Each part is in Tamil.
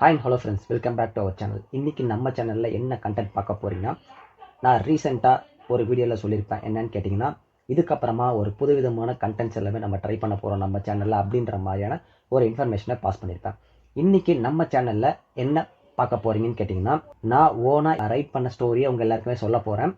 Hi and hello friends, welcome back to our channel. இன்றைக்கி நம்ம சேனலில் என்ன கண்டென்ட் பார்க்க போகிறீங்கன்னா, நான் ரீசெண்டாக ஒரு வீடியோவில் சொல்லியிருப்பேன். என்னன்னு கேட்டிங்கன்னா, இதுக்கப்புறமா ஒரு புதுவிதமான கண்டென்ட்ஸ் எல்லாமே நம்ம ட்ரை பண்ண போகிறோம் நம்ம சேனலில் அப்படின்ற மாதிரியான ஒரு இன்ஃபர்மேஷனை பாஸ் பண்ணியிருப்பேன். இன்றைக்கி நம்ம சேனலில் என்ன பார்க்க போகிறீங்கன்னு கேட்டிங்கன்னா, நான் ஓனாக ரைட் பண்ண ஸ்டோரியை உங்கள் எல்லாருக்குமே சொல்ல போகிறேன்.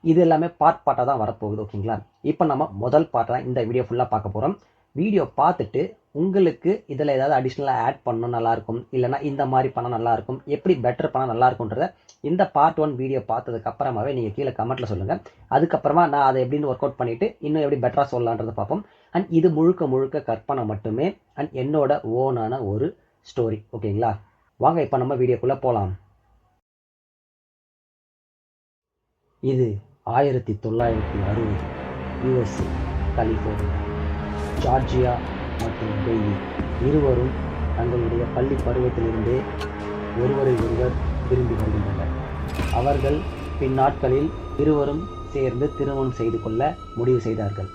இது எல்லாமே பார்ட்டாக தான் வரப்போகுது. ஓகேங்களா? இப்போ நம்ம முதல் பார்ட் தான் இந்த வீடியோ ஃபுல்லாக பார்க்க போகிறோம். வீடியோ பார்த்துட்டு உங்களுக்கு இதில் ஏதாவது அடிஷ்னலாக ஆட் பண்ணணும் நல்லாயிருக்கும், இல்லைனா இந்த மாதிரி பண்ணால் நல்லாயிருக்கும், எப்படி பெட்டர் பண்ணால் நல்லாயிருக்குன்றத இந்த பார்ட் 1 வீடியோ பார்த்ததுக்கு அப்புறமாவே நீங்கள் கீழே கமெண்ட்டில் சொல்லுங்கள். அதுக்கப்புறமா நான் அதை எப்படின்னு ஒர்க் அவுட் பண்ணிவிட்டு இன்னும் எப்படி பெட்டராக சொல்லலான்றதை பார்ப்போம். அண்ட் இது முழுக்க கற்பனை மட்டுமே அண்ட் என்னோட ஓனான ஒரு ஸ்டோரி. ஓகேங்களா? வாங்க இப்போ நம்ம வீடியோக்குள்ளே போகலாம். இது 1960 USA கலிஃபோர்னியா. ஜார்ஜியா மற்றும் பெய்லி இருவரும் தங்களுடைய பள்ளி பருவத்திலிருந்தே ஒருவரை ஒருவர் விரும்பி வருகின்றனர். அவர்கள் பின்னாட்களில் இருவரும் சேர்ந்து திருமணம் செய்து கொள்ள முடிவு செய்தார்கள்.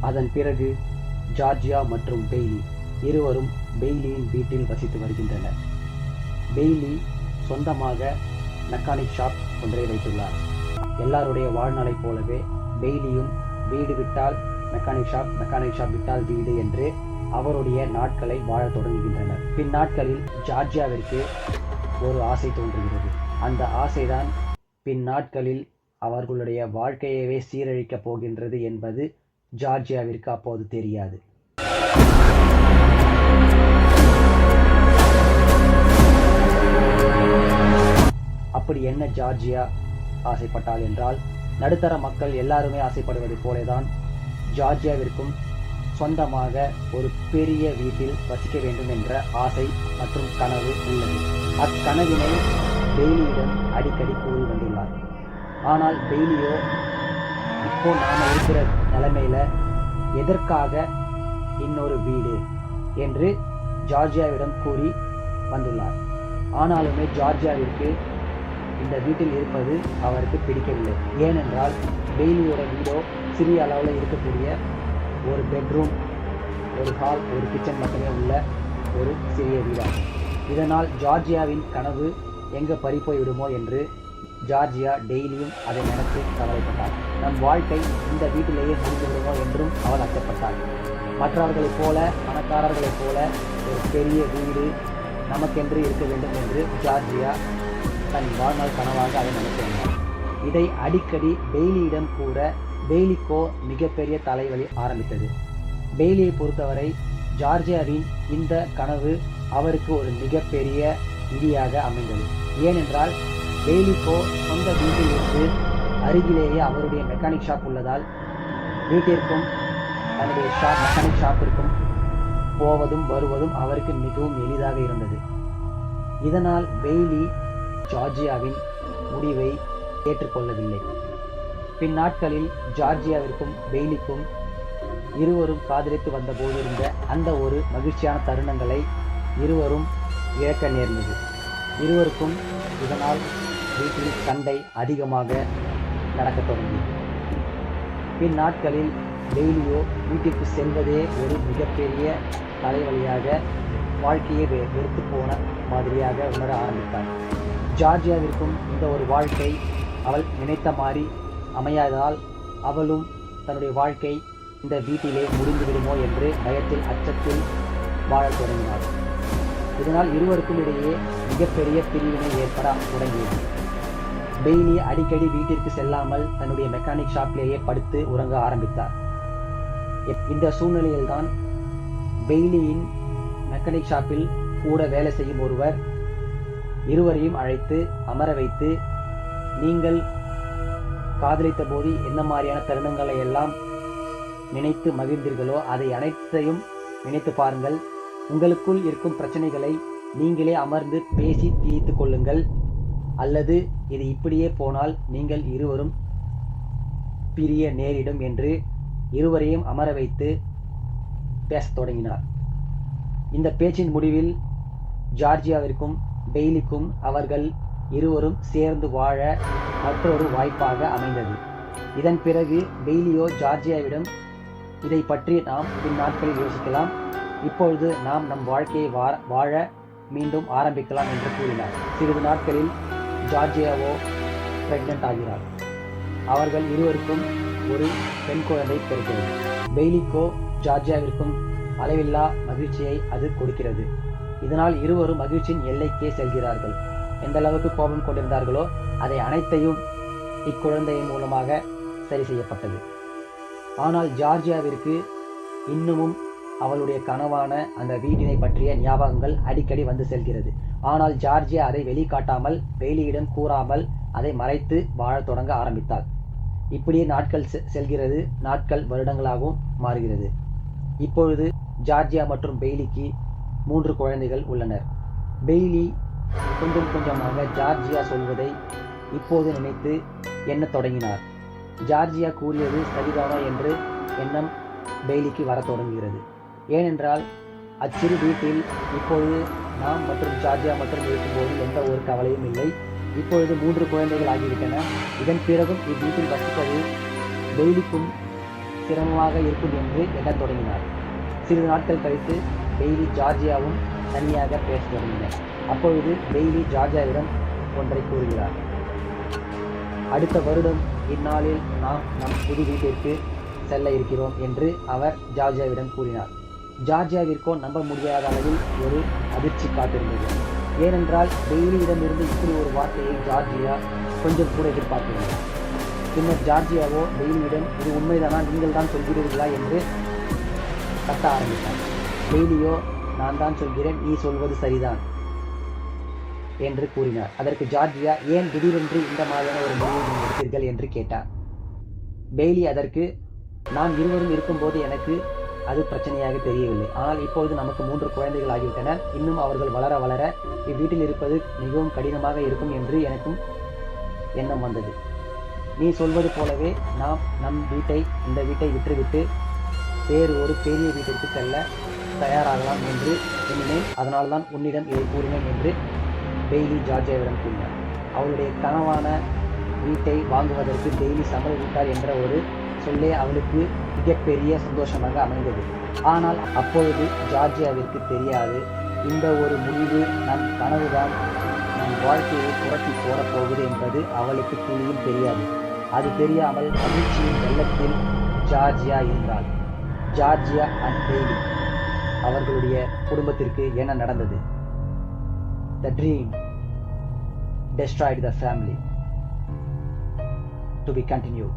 அதன் பிறகு ஜார்ஜியா மற்றும் பெய்லி இருவரும் பெய்லியின் வீட்டில் வசித்து வருகின்றனர். பெய்லி சொந்தமாக மெக்கானிக் ஷாப் ஒன்றை வைத்துள்ளார். எல்லாருடைய வாழ்நாளைப் போலவே பெய்லியும் வீடு விட்டால் மெக்கானிக் ஷாப் விட்டால் வீடு என்று அவருடைய நாட்களை வாழத் தொடங்குகின்றனர். பின்னாட்களில் ஜார்ஜியாவிற்கு ஒரு ஆசை தோன்றுகிறது. அந்த ஆசைதான் பின்னாட்களில் அவர்களுடைய வாழ்க்கையவே சீரழிக்கப் போகின்றது என்பது ஜார்ஜியாவிற்கு அப்போது தெரியாது. அப்படி என்ன ஜார்ஜியா ஆசைப்பட்டாள் என்றால், நடுத்தர மக்கள் எல்லாருமே ஆசைப்படுவது போலதான் ஜார்ஜியாவிற்கும் சொந்தமாக ஒரு பெரிய வீட்டில் வசிக்க வேண்டும் என்ற ஆசை மற்றும் கனவு உள்ளது. அக்கனவினை பெய்லியிடம் அடிக்கடி கூறி வந்துள்ளார். ஆனால் பெய்லியோ இப்போ நாம இருக்கிற நிலைமையில எதற்காக இன்னொரு வீடு என்று ஜார்ஜியாவிடம் கூறி வந்துள்ளார். ஆனாலுமே ஜார்ஜியாவிற்கு இந்த வீட்டில் இருப்பது அவருக்கு பிடிக்கவில்லை. ஏனென்றால் பெய்லியோட வீடோ சிறிய அளவில் இருக்கக்கூடிய ஒரு பெட்ரூம், ஒரு ஹால், ஒரு கிச்சன் மட்டுமே உள்ள ஒரு சிறிய வீடாகும். இதனால் ஜார்ஜியாவின் கனவு எங்கே பறிப்போய் விடுமோ என்று ஜார்ஜியா டெய்லியும் அதை நினைத்து கவலைப்பட்டார். நம் வாழ்க்கை இந்த வீட்டிலேயே முடிந்து விடுமோ என்றும் அவள் அச்சப்பட்டாள். மற்றவர்களைப் போல, பணக்காரர்களைப் போல ஒரு பெரிய வீடு நமக்கென்று இருக்க வேண்டும் என்று ஜார்ஜியா தன் வாழ்நாள் கனவாக அதை நினைத்து வந்தார். இதை அடிக்கடி பெய்லியிடம் கூற பெய்லிக்கோ மிகப்பெரிய தலைவலி ஆரம்பித்தது. பெய்லியை பொறுத்தவரை ஜார்ஜியாவின் இந்த கனவு அவருக்கு ஒரு மிகப்பெரிய இடியாக அமைந்தது. ஏனென்றால் பெய்லிக்கோ சொந்த வீட்டில் இருந்து அருகிலேயே அவருடைய மெக்கானிக் ஷாப் உள்ளதால் வீட்டிற்கும் தன்னுடைய மெக்கானிக் ஷாப்பிற்கும் போவதும் வருவதும் அவருக்கு மிகவும் எளிதாக இருந்தது. இதனால் பெய்லி ஜார்ஜியாவின் முடிவை ஏற்றுக்கொள்ளவில்லை. பின்னாட்களில் ஜார்ஜியாவிற்கும் பெய்லிக்கும் இருவரும் காதலித்து வந்த போது இருந்த அந்த ஒரு மகிழ்ச்சியான தருணங்களை இருவரும் இழக்க நேர்ந்தது. இருவருக்கும் இதனால் வீட்டில் சண்டை அதிகமாக நடக்கத் தொடங்கியது. பின்னாட்களில் பெய்லியோ வீட்டிற்கு செல்வதே ஒரு மிகப்பெரிய தலைவலியாக, வாழ்க்கையை வெறுத்து போன மாதிரியாக உணர ஆரம்பித்தார். ஜார்ஜியாவிற்கும் இந்த ஒரு வாழ்க்கை அவள் நினைத்த மாதிரி அமையாததால் அவளும் தன்னுடைய வாழ்க்கை இந்த வீட்டிலே முடிந்து விடுமோ என்று பயத்தில், அச்சத்தில் வாழத் தொடங்கினார். இதனால் இருவருக்கும் இடையே மிகப்பெரிய பிரிவினை ஏற்பட தொடங்கியது. பெய்லி அடிக்கடி வீட்டிற்கு செல்லாமல் தன்னுடைய மெக்கானிக் ஷாப்பிலேயே படுத்து உறங்க ஆரம்பித்தார். இந்த சூழ்நிலையில்தான் பெய்லியின் மெக்கானிக் ஷாப்பில் கூட வேலை செய்யும் ஒருவர் இருவரையும் அழைத்து அமர வைத்து, நீங்கள் காதலித்த போது என்ன மாதிரியான தருணங்களை எல்லாம் நினைத்து மகிழ்ந்தீர்களோ அதை அனைத்தையும் நினைத்து பாருங்கள். உங்களுக்குள் இருக்கும் பிரச்சனைகளை நீங்களே அமர்ந்து பேசி தீர்த்து கொள்ளுங்கள். அல்லது இது இப்படியே போனால் நீங்கள் இருவரும் பிரிய நேரிடும் என்று இருவரையும் அமர வைத்து பேசத் தொடங்கினார். இந்த பேச்சின் முடிவில் ஜார்ஜியாவிற்கும் பெய்லிக்கும் அவர்கள் இருவரும் சேர்ந்து வாழ மற்றொரு வாய்ப்பாக அமைந்தது. இதன் பிறகு பெய்லியோ ஜார்ஜியாவிடம், இதை பற்றி நாம் பின்னாட்களில் யோசிக்கலாம், இப்பொழுது நாம் நம் வாழ்க்கையை வாழ மீண்டும் ஆரம்பிக்கலாம் என்று கூறினார். சிறிது நாட்களில் ஜார்ஜியாவோ பிரெக்னென்ட் ஆகிறார். அவர்கள் இருவருக்கும் ஒரு பெண் குழந்தை பிறக்கிறது. பெய்லிக்கோ ஜார்ஜியாவிற்கும் அளவில்லா மகிழ்ச்சியை அது கொடுக்கிறது. இதனால் இருவரும் மகிழ்ச்சியின் எல்லைக்கே செல்கிறார்கள். எந்த அளவுக்கு கோபம் கொண்டிருந்தார்களோ அதை அனைத்தையும் இக்குழந்தையின் மூலமாக சரி செய்யப்பட்டது. ஆனால் ஜார்ஜியாவிற்கு இன்னமும் அவளுடைய கனவான அந்த வீட்டினை பற்றிய ஞாபகங்கள் அடிக்கடி வந்து செல்கிறது. ஆனால் ஜார்ஜியா அதை வெளிக்காட்டாமல், பெய்லியிடம் கூறாமல் அதை மறைத்து வாழத் தொடங்க ஆரம்பித்தாள். இப்படியே நாட்கள் செல்கிறது. நாட்கள் வருடங்களாகவும் மாறுகிறது. இப்பொழுது ஜார்ஜியா மற்றும் பெய்லிக்கு 3 குழந்தைகள் உள்ளனர். பெய்லி கொஞ்சம் கொஞ்சமாக ஜார்ஜியா சொல்வதை இப்போது நினைத்து எண்ணத் தொடங்கினார். ஜார்ஜியா கூறியது சரிதானா என்று எண்ணம் பெய்லிக்கு வரத் தொடங்குகிறது. ஏனென்றால் அச்சிறு வீட்டில் இப்பொழுது நாம் மற்றும் ஜார்ஜியா மற்றும் இருக்கும்போது எந்த ஒரு கவலையும் இல்லை. இப்பொழுது 3 குழந்தைகள் ஆகிவிட்டன. இதன் பிறகும் இவ்வீட்டில் வசிப்பது பெய்லிக்கும் சிரமமாக இருக்கும் என்று எண்ணத் தொடங்கினார். சிறிது நாட்கள் கழித்து பெய்லி ஜார்ஜியாவும் தனியாக பேசத் தொடங்கினர். அப்பொழுது பெய்லி ஜார்ஜியாவிடம் ஒன்றை கூறுகிறார். அடுத்த வருடம் இந்நாளில் நாம் நம் புது வீட்டிற்கு செல்ல இருக்கிறோம் என்று அவர் ஜார்ஜியாவிடம் கூறினார். ஜார்ஜியாவிற்கோ நம்ப முடியாத அளவில் ஒரு அதிர்ச்சி காத்திருந்தது. ஏனென்றால் பெய்லியிடமிருந்து இப்படி ஒரு வார்த்தையை ஜார்ஜியா கொஞ்சம் கூட எதிர்பார்க்கவில்லை. பின்னர் ஜார்ஜியாவோ பெய்லியிடம், இது உண்மைதானா, நீங்கள் தான் சொல்கிறீர்களா என்று கத்த ஆரம்பித்தார். பெய்லியோ, நான் தான் சொல்கிறேன், நீ சொல்வது சரிதான் என்று கூறினார். அதற்கு ஜார்ஜியா, ஏன் திடீரென்று இந்த மாதிரியான ஒரு முடிவை நீங்கள் எடுத்தீர்கள் என்று கேட்டார். பெய்லி அதற்கு, நாம் இருவரும் இருக்கும்போது எனக்கு அது பிரச்சனையாக தெரியவில்லை. ஆனால் இப்பொழுது நமக்கு 3 குழந்தைகள் ஆகிவிட்டனர். இன்னும் அவர்கள் வளர வளர இவ்வீட்டில் இருப்பது மிகவும் கடினமாக இருக்கும் என்று எனக்கும் எண்ணம் வந்தது. நீ சொல்வது போலவே நாம் இந்த வீட்டை விட்டுவிட்டு வேறு ஒரு பெரிய வீட்டிற்கு செல்ல தயாராகலாம் என்று எண்ணினேன். அதனால்தான் உன்னிடம் இதை கூறினேன் என்று பெய்லி ஜார்ஜியாவிடம் கூறினார். அவளுடைய கனவான வீட்டை வாங்குவதற்கு பெய்லி சம்மதித்தார் என்ற ஒரு சொல்லே அவளுக்கு மிகப்பெரிய சந்தோஷமாக அமைந்தது. ஆனால் அப்பொழுது ஜார்ஜியாவிற்கு தெரியாது, இந்த ஒரு முடிவு நம் கனவுதான் நம் வாழ்க்கையை புரட்டி போடப் போகுது என்பது அவளுக்கு துளியும் தெரியாது. அது தெரியாமல் மகிழ்ச்சியின் வெள்ளத்தில் ஜார்ஜியா இருந்தாள். ஜார்ஜியா அண்ட் பெய்லி அவர்களுடைய குடும்பத்திற்கு என்ன நடந்தது? The dream destroyed the family. To be continued.